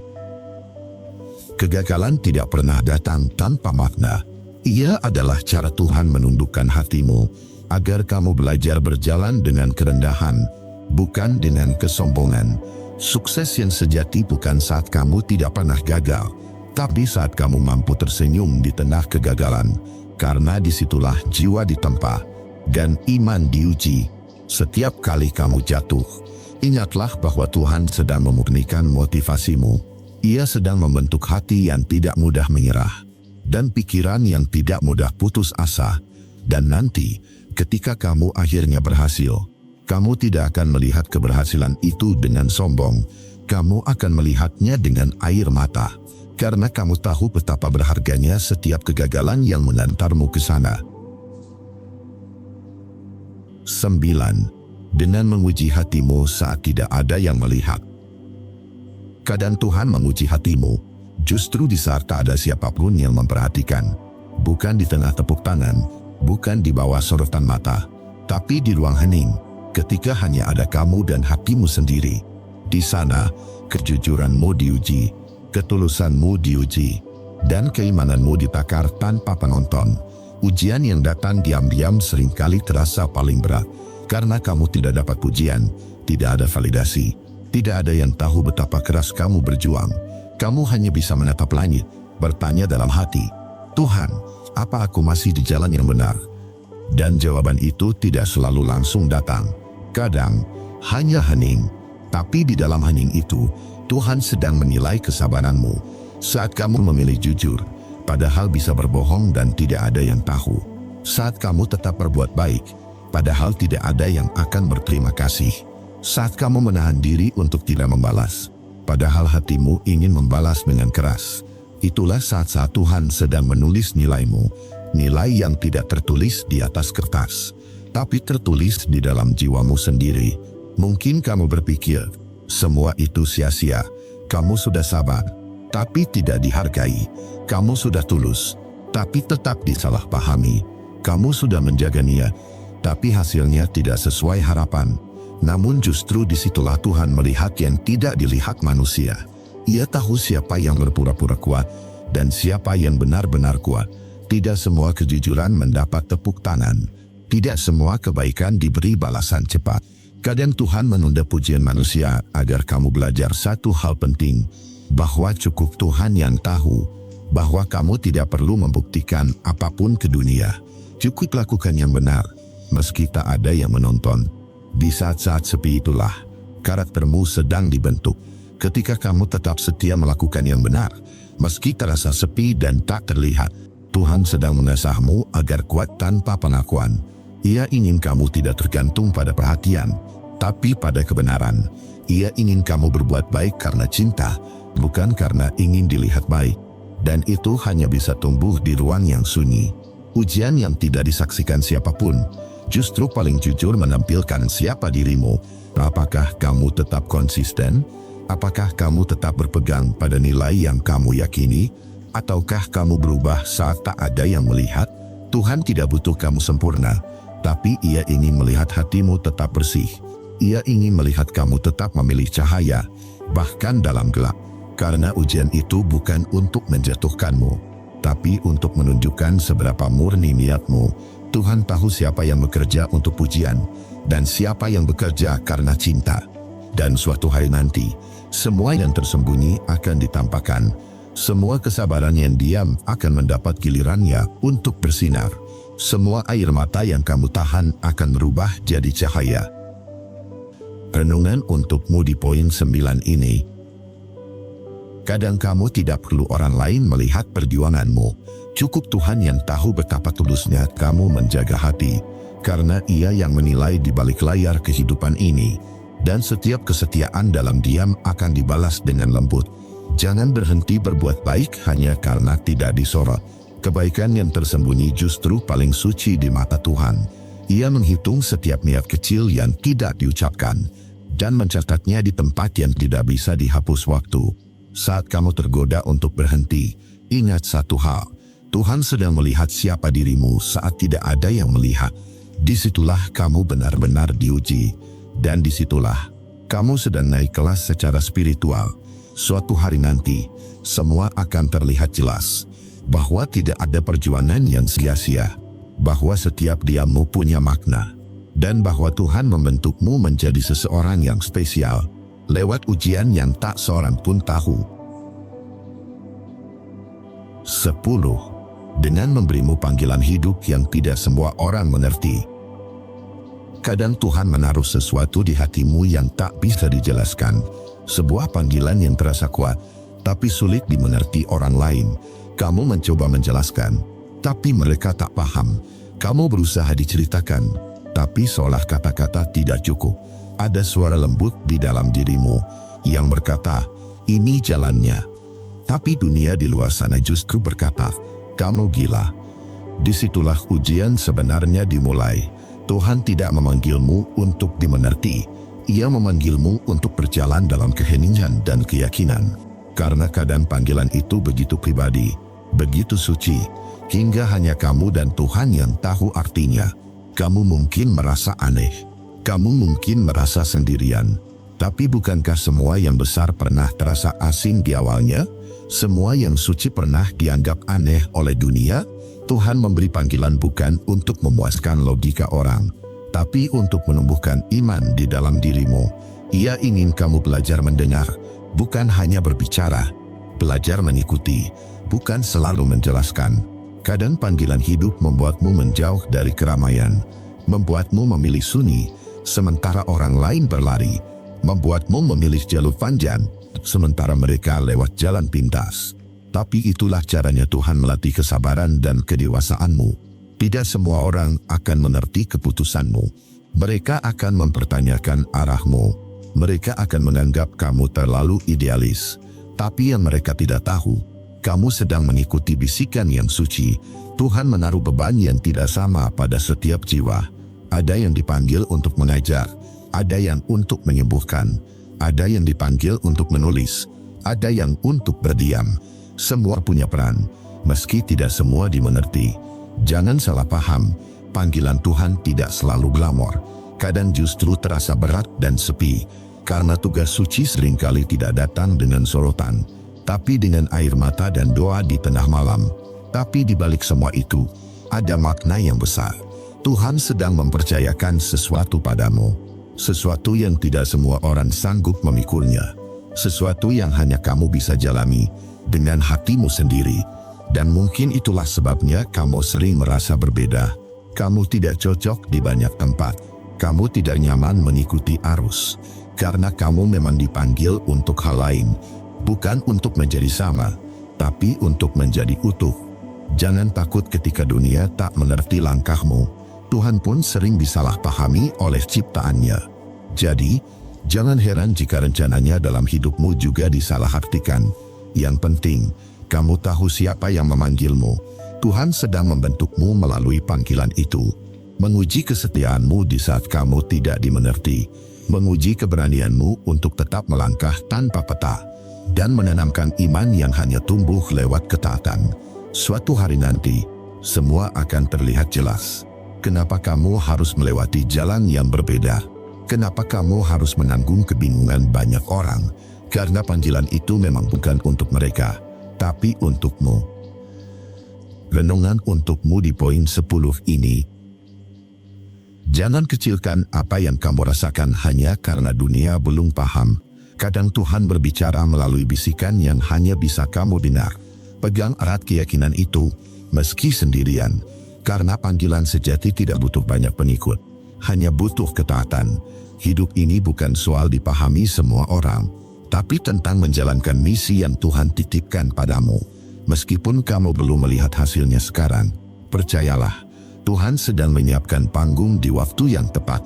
Kegagalan tidak pernah datang tanpa makna. Ia adalah cara Tuhan menundukkan hatimu, agar kamu belajar berjalan dengan kerendahan, bukan dengan kesombongan. Sukses yang sejati bukan saat kamu tidak pernah gagal, tapi saat kamu mampu tersenyum di tengah kegagalan, karena disitulah jiwa ditempa dan iman diuji. Setiap kali kamu jatuh, ingatlah bahwa Tuhan sedang memurnikan motivasimu. Ia sedang membentuk hati yang tidak mudah menyerah, dan pikiran yang tidak mudah putus asa. Dan nanti, ketika kamu akhirnya berhasil, kamu tidak akan melihat keberhasilan itu dengan sombong. Kamu akan melihatnya dengan air mata, karena kamu tahu betapa berharganya setiap kegagalan yang mengantarmu ke sana. 9. Dengan menguji hatimu saat tidak ada yang melihat. Kadang Tuhan menguji hatimu, justru di saat tak ada siapapun yang memperhatikan. Bukan di tengah tepuk tangan, bukan di bawah sorotan mata, tapi di ruang hening. Ketika hanya ada kamu dan hatimu sendiri. Di sana, kejujuranmu diuji, ketulusanmu diuji, dan keimananmu ditakar tanpa penonton. Ujian yang datang diam-diam seringkali terasa paling berat, karena kamu tidak dapat pujian, tidak ada validasi, tidak ada yang tahu betapa keras kamu berjuang. Kamu hanya bisa menatap langit, bertanya dalam hati, Tuhan, apa aku masih di jalan yang benar? Dan jawaban itu tidak selalu langsung datang. Kadang hanya hening, tapi di dalam hening itu, Tuhan sedang menilai kesabaranmu. Saat kamu memilih jujur, padahal bisa berbohong dan tidak ada yang tahu. Saat kamu tetap berbuat baik, padahal tidak ada yang akan berterima kasih. Saat kamu menahan diri untuk tidak membalas, padahal hatimu ingin membalas dengan keras. Itulah saat-saat Tuhan sedang menulis nilaimu, nilai yang tidak tertulis di atas kertas, tapi tertulis di dalam jiwamu sendiri. Mungkin kamu berpikir, semua itu sia-sia. Kamu sudah sabar, tapi tidak dihargai. Kamu sudah tulus, tapi tetap disalahpahami. Kamu sudah menjaga niat, tapi hasilnya tidak sesuai harapan. Namun justru disitulah Tuhan melihat yang tidak dilihat manusia. Ia tahu siapa yang berpura-pura kuat, dan siapa yang benar-benar kuat. Tidak semua kejujuran mendapat tepuk tangan. Tidak semua kebaikan diberi balasan cepat. Kadang Tuhan menunda pujian manusia agar kamu belajar satu hal penting, bahwa cukup Tuhan yang tahu, bahwa kamu tidak perlu membuktikan apapun ke dunia. Cukup lakukan yang benar, meski tak ada yang menonton. Di saat-saat sepi itulah, karaktermu sedang dibentuk. Ketika kamu tetap setia melakukan yang benar, meski terasa sepi dan tak terlihat, Tuhan sedang mengasahmu agar kuat tanpa pengakuan. Ia ingin kamu tidak tergantung pada perhatian, tapi pada kebenaran. Ia ingin kamu berbuat baik karena cinta, bukan karena ingin dilihat baik. Dan itu hanya bisa tumbuh di ruang yang sunyi. Ujian yang tidak disaksikan siapapun justru paling jujur menampilkan siapa dirimu. Apakah kamu tetap konsisten? Apakah kamu tetap berpegang pada nilai yang kamu yakini? Ataukah kamu berubah saat tak ada yang melihat? Tuhan tidak butuh kamu sempurna, tapi Ia ingin melihat hatimu tetap bersih. Ia ingin melihat kamu tetap memilih cahaya, bahkan dalam gelap. Karena ujian itu bukan untuk menjatuhkanmu, tapi untuk menunjukkan seberapa murni niatmu. Tuhan tahu siapa yang bekerja untuk pujian, dan siapa yang bekerja karena cinta. Dan suatu hari nanti, semua yang tersembunyi akan ditampakkan. Semua kesabaran yang diam akan mendapat gilirannya untuk bersinar. Semua air mata yang kamu tahan akan berubah jadi cahaya. Renungan untukmu di poin 9 ini. Kadang kamu tidak perlu orang lain melihat perjuanganmu. Cukup Tuhan yang tahu betapa tulusnya kamu menjaga hati. Karena Ia yang menilai di balik layar kehidupan ini. Dan setiap kesetiaan dalam diam akan dibalas dengan lembut. Jangan berhenti berbuat baik hanya karena tidak disorot. Kebaikan yang tersembunyi justru paling suci di mata Tuhan. Ia menghitung setiap niat kecil yang tidak diucapkan dan mencatatnya di tempat yang tidak bisa dihapus waktu. Saat kamu tergoda untuk berhenti, ingat satu hal. Tuhan sedang melihat siapa dirimu saat tidak ada yang melihat. Disitulah kamu benar-benar diuji. Dan disitulah kamu sedang naik kelas secara spiritual. Suatu hari nanti, semua akan terlihat jelas. Bahwa tidak ada perjuangan yang sia-sia. Bahwa setiap diammu punya makna. Dan bahwa Tuhan membentukmu menjadi seseorang yang spesial. Lewat ujian yang tak seorang pun tahu. 10. Dengan memberimu panggilan hidup yang tidak semua orang mengerti. Kadang Tuhan menaruh sesuatu di hatimu yang tak bisa dijelaskan. Sebuah panggilan yang terasa kuat, tapi sulit dimengerti orang lain. Kamu mencoba menjelaskan, tapi mereka tak paham. Kamu berusaha diceritakan, tapi seolah kata-kata tidak cukup. Ada suara lembut di dalam dirimu yang berkata, ini jalannya. Tapi dunia di luar sana justru berkata, kamu gila. Disitulah ujian sebenarnya dimulai. Tuhan tidak memanggilmu untuk dimengerti. Ia memanggilmu untuk berjalan dalam keheningan dan keyakinan. Karena kadang panggilan itu begitu pribadi, begitu suci, hingga hanya kamu dan Tuhan yang tahu artinya. Kamu mungkin merasa aneh. Kamu mungkin merasa sendirian. Tapi bukankah semua yang besar pernah terasa asing di awalnya? Semua yang suci pernah dianggap aneh oleh dunia? Tuhan memberi panggilan bukan untuk memuaskan logika orang, tapi untuk menumbuhkan iman di dalam dirimu. Ia ingin kamu belajar mendengar, bukan hanya berbicara. Belajar mengikuti, bukan selalu menjelaskan. Kadang panggilan hidup membuatmu menjauh dari keramaian, membuatmu memilih sunyi, sementara orang lain berlari, membuatmu memilih jalur panjang, sementara mereka lewat jalan pintas. Tapi itulah caranya Tuhan melatih kesabaran dan kedewasaanmu. Tidak semua orang akan mengerti keputusanmu. Mereka akan mempertanyakan arahmu. Mereka akan menganggap kamu terlalu idealis. Tapi yang mereka tidak tahu, kamu sedang mengikuti bisikan yang suci. Tuhan menaruh beban yang tidak sama pada setiap jiwa. Ada yang dipanggil untuk mengajar, ada yang untuk menyembuhkan, ada yang dipanggil untuk menulis, ada yang untuk berdiam. Semua punya peran, meski tidak semua dimengerti. Jangan salah paham, panggilan Tuhan tidak selalu glamor. Kadang justru terasa berat dan sepi, karena tugas suci seringkali tidak datang dengan sorotan, tapi dengan air mata dan doa di tengah malam. Tapi di balik semua itu, ada makna yang besar. Tuhan sedang mempercayakan sesuatu padamu, sesuatu yang tidak semua orang sanggup memikulnya, sesuatu yang hanya kamu bisa jalani dengan hatimu sendiri. Dan mungkin itulah sebabnya kamu sering merasa berbeda. Kamu tidak cocok di banyak tempat. Kamu tidak nyaman mengikuti arus. Karena kamu memang dipanggil untuk hal lain. Bukan untuk menjadi sama, tapi untuk menjadi utuh. Jangan takut ketika dunia tak mengerti langkahmu. Tuhan pun sering disalahpahami oleh ciptaannya. Jadi, jangan heran jika rencananya dalam hidupmu juga disalahartikan. Yang penting, kamu tahu siapa yang memanggilmu. Tuhan sedang membentukmu melalui panggilan itu, menguji kesetiaanmu di saat kamu tidak dimengerti, menguji keberanianmu untuk tetap melangkah tanpa peta, dan menanamkan iman yang hanya tumbuh lewat ketaatan. Suatu hari nanti, semua akan terlihat jelas. Kenapa kamu harus melewati jalan yang berbeda? Kenapa kamu harus menanggung kebingungan banyak orang? Karena panggilan itu memang bukan untuk mereka, tapi untukmu. Renungan untukmu di poin 10 ini. Jangan kecilkan apa yang kamu rasakan hanya karena dunia belum paham. Kadang Tuhan berbicara melalui bisikan yang hanya bisa kamu dengar. Pegang erat keyakinan itu, meski sendirian, karena panggilan sejati tidak butuh banyak pengikut, hanya butuh ketaatan. Hidup ini bukan soal dipahami semua orang, tapi tentang menjalankan misi yang Tuhan titipkan padamu. Meskipun kamu belum melihat hasilnya sekarang, percayalah, Tuhan sedang menyiapkan panggung di waktu yang tepat.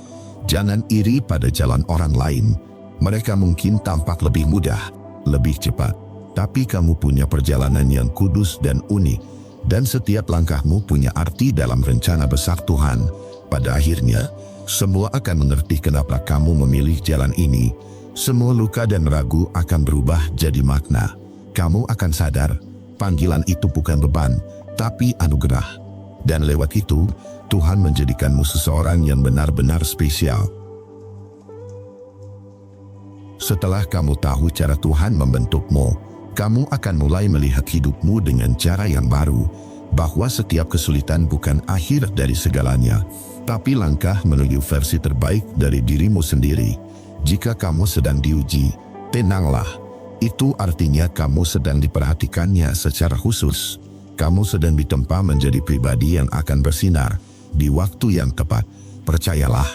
Jangan iri pada jalan orang lain. Mereka mungkin tampak lebih mudah, lebih cepat, tapi kamu punya perjalanan yang kudus dan unik, dan setiap langkahmu punya arti dalam rencana besar Tuhan. Pada akhirnya, semua akan mengerti kenapa kamu memilih jalan ini. Semua luka dan ragu akan berubah jadi makna. Kamu akan sadar, panggilan itu bukan beban, tapi anugerah. Dan lewat itu, Tuhan menjadikanmu seseorang yang benar-benar spesial. Setelah kamu tahu cara Tuhan membentukmu, kamu akan mulai melihat hidupmu dengan cara yang baru, bahwa setiap kesulitan bukan akhir dari segalanya, tapi langkah menuju versi terbaik dari dirimu sendiri. Jika kamu sedang diuji, tenanglah. Itu artinya kamu sedang diperhatikannya secara khusus. Kamu sedang ditempa menjadi pribadi yang akan bersinar di waktu yang tepat. Percayalah,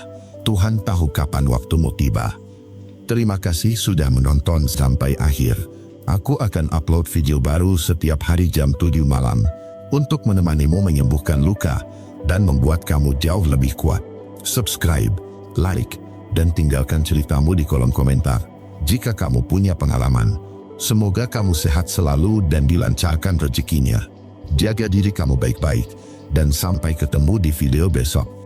Tuhan tahu kapan waktumu tiba. Terima kasih sudah menonton sampai akhir. Aku akan upload video baru setiap hari jam 7 malam untuk menemanimu menyembuhkan luka dan membuat kamu jauh lebih kuat. Subscribe, like, dan tinggalkan ceritamu di kolom komentar. Jika kamu punya pengalaman, semoga kamu sehat selalu dan dilancarkan rezekinya. Jaga diri kamu baik-baik, dan sampai ketemu di video besok.